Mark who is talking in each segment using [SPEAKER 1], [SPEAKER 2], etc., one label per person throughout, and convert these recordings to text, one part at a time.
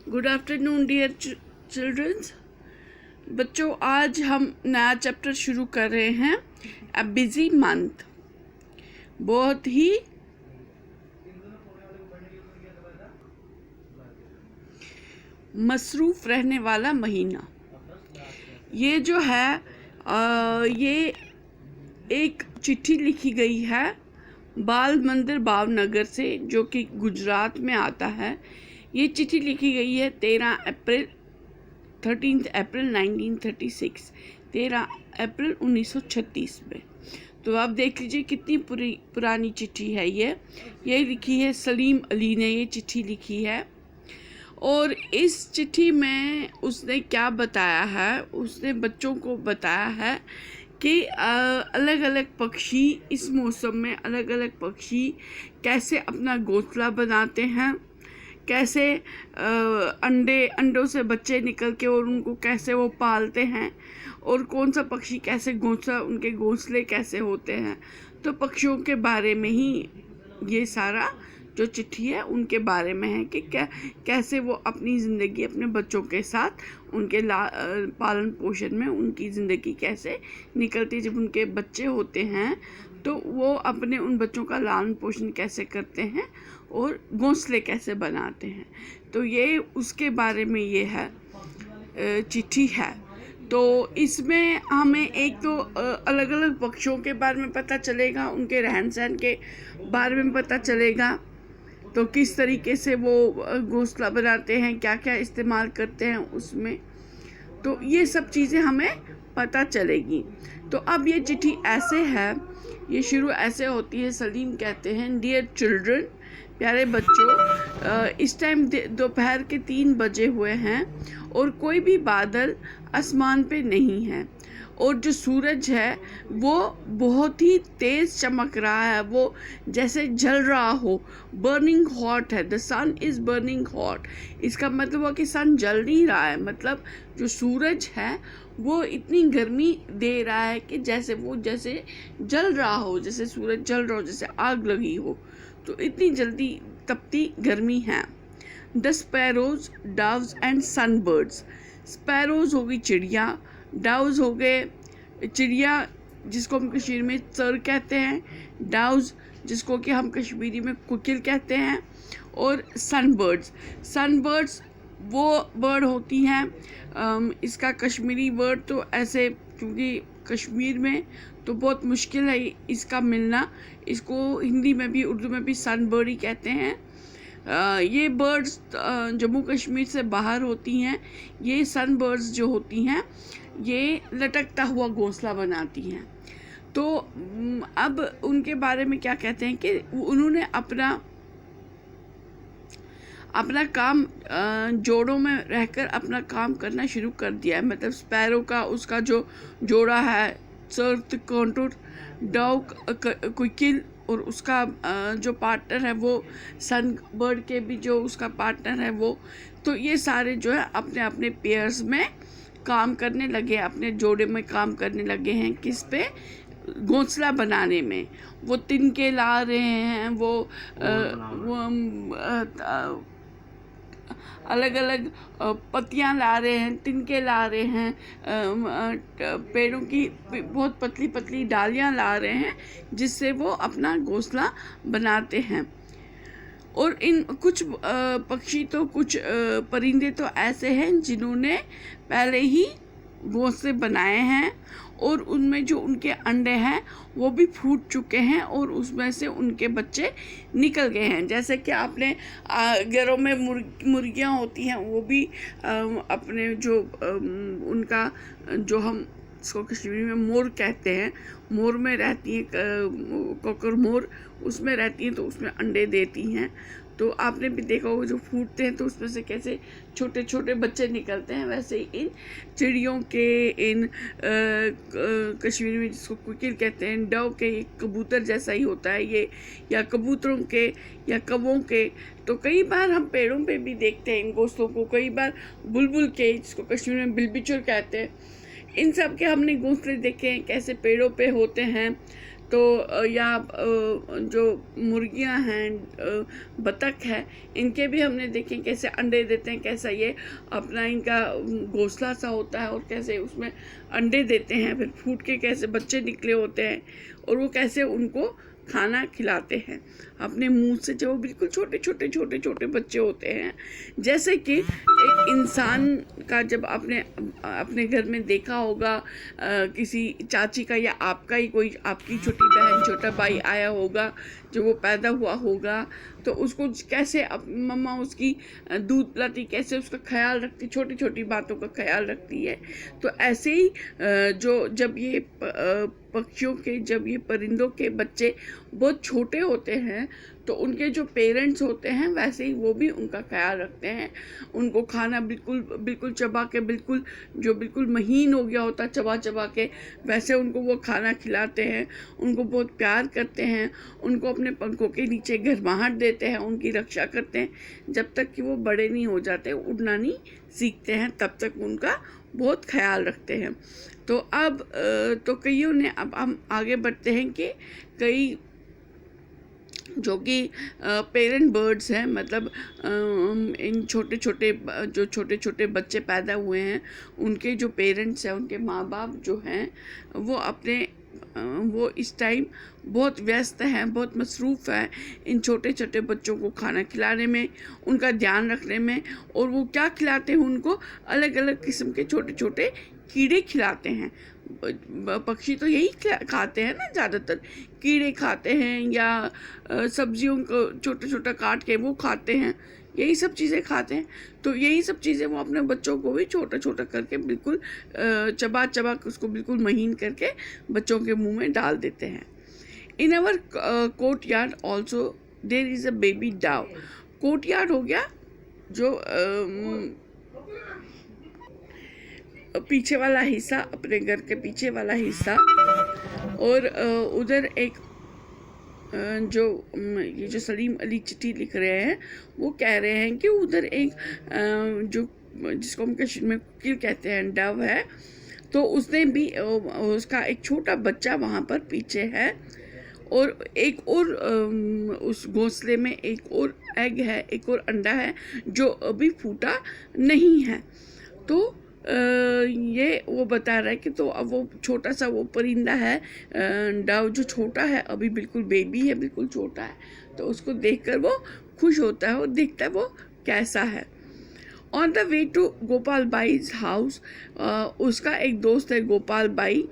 [SPEAKER 1] Good afternoon dear children's. बच्चों, आज हम नया चैप्टर शुरू कर रहे हैं, अ बिजी मंथ। बहुत ही मसरूफ रहने वाला महीना। ये जो है ये एक चिट्ठी लिखी गई है बाल मंदिर भावनगर से, जो कि गुजरात में आता है। ये चिट्ठी लिखी गई है 13 अप्रैल 1936, 13 अप्रैल 1936 में। तो आप देख लीजिए कितनी पुरानी चिट्ठी है ये लिखी है सलीम अली ने, ये चिट्ठी लिखी है। और इस चिट्ठी में उसने क्या बताया है, उसने बच्चों को बताया है कि अलग अलग पक्षी इस मौसम में अलग अलग पक्षी कैसे अपना घोंसला बनाते हैं, कैसे अंडों से बच्चे निकल के और उनको कैसे वो पालते हैं, और कौन सा पक्षी कैसे उनके घोंसले कैसे होते हैं। तो पक्षियों के बारे में ही ये सारा जो चिट्ठी है उनके बारे में है कि कैसे वो अपनी ज़िंदगी अपने बच्चों के साथ उनके पालन पोषण में उनकी ज़िंदगी कैसे निकलती है। जब उनके बच्चे होते हैं तो वो अपने उन बच्चों का लालन पोषण कैसे करते हैं और घोंसले कैसे बनाते हैं। तो ये उसके बारे में ये है चिट्ठी है। तो इसमें हमें एक तो अलग अलग पक्षियों के बारे में पता चलेगा, उनके रहन सहन के बारे में पता चलेगा, तो किस तरीके से वो घोंसला बनाते हैं, क्या क्या इस्तेमाल करते हैं उसमें, तो ये सब चीज़ें हमें पता चलेगी। तो अब ये चिट्ठी ऐसे है, ये शुरू ऐसे होती है। सलीम कहते हैं, डियर चिल्ड्रन, प्यारे बच्चों, इस टाइम दोपहर के 3 बजे हुए हैं और कोई भी बादल आसमान पे नहीं है, और जो सूरज है वो बहुत ही तेज़ चमक रहा है, वो जैसे जल रहा हो, बर्निंग हॉट है। The sun is burning hot. इसका मतलब है कि सन जल नहीं रहा है, मतलब जो सूरज है वो इतनी गर्मी दे रहा है कि जैसे जल रहा हो, जैसे सूरज जल रहा हो, जैसे आग लगी हो। तो इतनी जल्दी तपती गर्मी है। The sparrows, doves and sunbirds. Sparrows हो गई चिड़िया, डाउज हो गए चिड़िया जिसको हम कश्मीर में चर कहते हैं, डाउज जिसको कि हम कश्मीरी में कुकिल कहते हैं, और सनबर्ड्स वो बर्ड होती हैं। इसका कश्मीरी वर्ड तो ऐसे, क्योंकि कश्मीर में तो बहुत मुश्किल है इसका मिलना, इसको हिंदी में भी उर्दू में भी सनबर्ड ही कहते हैं। ये बर्ड्स जम्मू कश्मीर से बाहर होती हैं। ये सनबर्ड्स जो होती हैं ये लटकता हुआ घोंसला बनाती हैं। तो अब उनके बारे में क्या कहते हैं कि उन्होंने अपना काम जोड़ों में रहकर अपना काम करना शुरू कर दिया है। मतलब स्पैरो का उसका जो जोड़ा है सर्थ कॉन्टूर, डव क्विकिल, और उसका जो पार्टनर है वो सन बर्ड के भी जो उसका पार्टनर है वो। तो ये सारे जो है अपने अपने पेयर्स में काम करने लगे, अपने जोड़े में काम करने लगे हैं। किस पे? घोंसला बनाने में। वो तिनके ला रहे हैं, वो अलग अलग पत्तियां ला रहे हैं, तिनके ला रहे हैं, पेड़ों की बहुत पतली पतली डालियां ला रहे हैं, जिससे वो अपना घोंसला बनाते हैं। और इन कुछ पक्षी तो कुछ परिंदे तो ऐसे हैं जिन्होंने पहले ही घोंसले बनाए हैं, और उनमें जो उनके अंडे हैं वो भी फूट चुके हैं और उसमें से उनके बच्चे निकल गए हैं। जैसे कि आपने घरों में मुर्गियां होती हैं, वो भी अपने जो उनका जो हम इसको कश्मीरी में मोर कहते हैं, मोर में रहती हैं, कोकर मोर उसमें रहती हैं, तो उसमें अंडे देती हैं। तो आपने भी देखा होगा जो फूटते हैं तो उसमें से कैसे छोटे छोटे बच्चे निकलते हैं। वैसे ही इन चिड़ियों के, इन कश्मीरी में जिसको कुकिल कहते हैं, डव के, कबूतर जैसा ही होता है ये, या कबूतरों के या कौवों के। तो कई बार हम पेड़ों पे भी देखते हैं इन घोंसलों को, कई बार बुलबुल के जिसको कश्मीरी में बिलबिचर कहते हैं, इन सब के हमने घोंसले देखे हैं कैसे पेड़ों पे होते हैं। तो या जो मुर्गियां हैं, बतख है, इनके भी हमने देखे कैसे अंडे देते हैं, कैसा ये अपना इनका घोंसला सा होता है और कैसे उसमें अंडे देते हैं, फिर फूट के कैसे बच्चे निकले होते हैं और वो कैसे उनको खाना खिलाते हैं अपने मुंह से, जो बिल्कुल छोटे छोटे छोटे छोटे बच्चे होते हैं। जैसे कि एक इंसान का जब आपने अपने घर में देखा होगा, किसी चाची का या आपका ही कोई, आपकी छोटी बहन छोटा भाई आया होगा, जो वो पैदा हुआ होगा, तो उसको कैसे मम्मा उसकी दूध पिलाती, कैसे उसका ख्याल रखती, छोटी छोटी बातों का ख्याल रखती है। तो ऐसे ही जब ये पक्षियों के, जब ये परिंदों के बच्चे बहुत छोटे होते हैं तो उनके जो पेरेंट्स होते हैं वैसे ही वो भी उनका ख्याल रखते हैं। उनको खाना बिल्कुल बिल्कुल चबा के, बिल्कुल जो बिल्कुल महीन हो गया होता है चबा चबा के, वैसे उनको वो खाना खिलाते हैं, उनको बहुत प्यार करते हैं, उनको अपने पंखों के नीचे गर्माहट देते हैं, उनकी रक्षा करते हैं जब तक कि वो बड़े नहीं हो जाते, उड़ना नहीं सीखते हैं, तब तक उनका बहुत ख्याल रखते हैं। तो अब तो कईयों ने, अब हम आगे बढ़ते हैं कि कई जो कि पेरेंट बर्ड्स हैं, मतलब इन छोटे छोटे बच्चे पैदा हुए हैं, उनके जो पेरेंट्स हैं, उनके माँ बाप जो हैं, वो इस टाइम बहुत व्यस्त हैं, बहुत मसरूफ़ हैं इन छोटे छोटे बच्चों को खाना खिलाने में, उनका ध्यान रखने में। और वो क्या खिलाते हैं उनको, अलग अलग किस्म के छोटे छोटे कीड़े खिलाते हैं। पक्षी तो यही खाते हैं ना, ज़्यादातर कीड़े खाते हैं या सब्जियों को छोटा छोटा काट के वो खाते हैं, यही सब चीज़ें खाते हैं। तो यही सब चीज़ें वो अपने बच्चों को भी छोटा छोटा करके बिल्कुल चबा चबा उसको बिल्कुल महीन करके बच्चों के मुंह में डाल देते हैं। In our courtyard also there is a baby dove. Courtyard हो गया जो पीछे वाला हिस्सा, अपने घर के पीछे वाला हिस्सा, और उधर एक ये जो सलीम अली चिट्ठी लिख रहे हैं, वो कह रहे हैं कि उधर एक जो जिसको हम कश्मीर में कुकिल कहते हैं, डव है, तो उसने भी उसका एक छोटा बच्चा वहाँ पर पीछे है, और एक और उस घोंसले में एक और एग है, एक और अंडा है जो अभी फूटा नहीं है। तो ये वो बता रहा है कि तो अब वो छोटा सा वो परिंदा है, डव, जो छोटा है, अभी बिल्कुल बेबी है, बिल्कुल छोटा है, तो उसको देखकर वो खुश होता है और देखता है वो कैसा है। On the way to Gopal bai's house, उसका एक दोस्त है गोपाल बाई,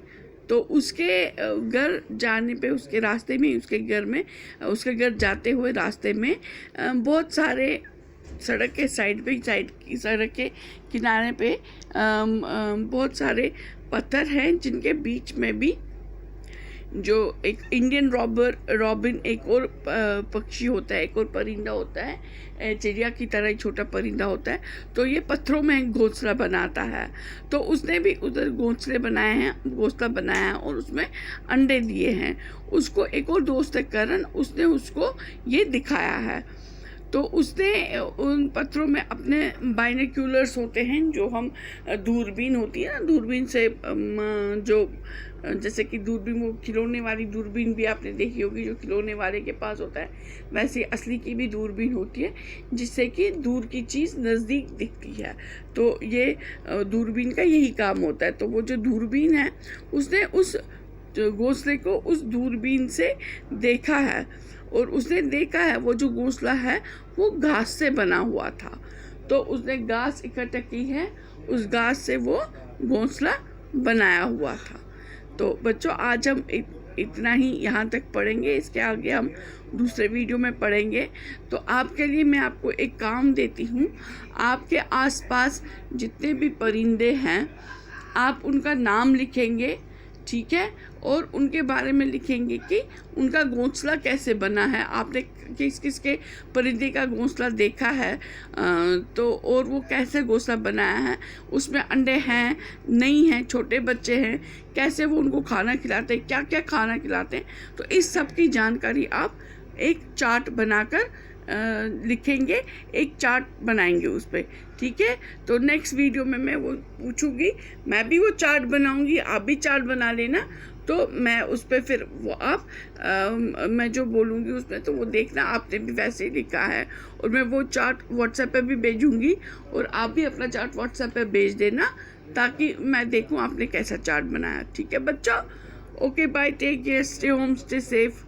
[SPEAKER 1] तो उसके घर जाने पे, उसके रास्ते में, उसके घर जाते हुए रास्ते में बहुत सारे सड़क के सड़क के किनारे पे बहुत सारे पत्थर हैं, जिनके बीच में भी जो एक इंडियन रॉबिन एक और पक्षी होता है, एक और परिंदा होता है, चिड़िया की तरह ही छोटा परिंदा होता है, तो ये पत्थरों में एक घोंसला बनाता है। तो उसने भी उधर घोंसला बनाया है और उसमें अंडे दिए हैं। उसको एक और दोस्त है करण, उसने उसको ये दिखाया है। तो उसने उन पत्थरों में अपने बाइनोक्यूलर्स होते हैं, जो हम दूरबीन होती है ना, दूरबीन से जो जैसे कि दूरबीन, वो खिलौने वाली दूरबीन भी आपने देखी होगी, जो खिलौने वाले के पास होता है, वैसे असली की भी दूरबीन होती है, जिससे कि दूर की चीज़ नज़दीक दिखती है। तो ये दूरबीन का यही काम होता है। तो वो जो दूरबीन है, उसने उस घोंसले को उस दूरबीन से देखा है, और उसने देखा है वो जो घोंसला है वो घास से बना हुआ था। तो उसने घास इकट्ठा की है, उस घास से वो घोंसला बनाया हुआ था। तो बच्चों, आज हम इतना ही यहाँ तक पढ़ेंगे, इसके आगे हम दूसरे वीडियो में पढ़ेंगे। तो आपके लिए मैं आपको एक काम देती हूँ, आपके आसपास जितने भी परिंदे हैं, आप उनका नाम लिखेंगे, ठीक है, और उनके बारे में लिखेंगे कि उनका घोंसला कैसे बना है, आपने किस के परिंदे का घोंसला देखा है, तो और वो कैसे घोंसला बनाया है, उसमें अंडे हैं नहीं हैं, छोटे बच्चे हैं, कैसे वो उनको खाना खिलाते हैं, क्या क्या खाना खिलाते हैं। तो इस सब की जानकारी आप एक चार्ट बनाकर लिखेंगे, एक चार्ट बनाएंगे उस पर, ठीक है। तो नेक्स्ट वीडियो में मैं वो पूछूंगी, मैं भी वो चार्ट बनाऊंगी, आप भी चार्ट बना लेना, तो मैं उस पर फिर वो आप मैं जो बोलूँगी उसमें तो वो देखना, आपने भी वैसे ही लिखा है, और मैं वो चार्ट व्हाट्सएप पे भी भेजूँगी, और आप भी अपना चार्ट व्हाट्सएप पे भेज देना ताकि मैं देखूँ आपने कैसा चार्ट बनाया। ठीक है बच्चों? Okay bye, take care, stay home, stay safe.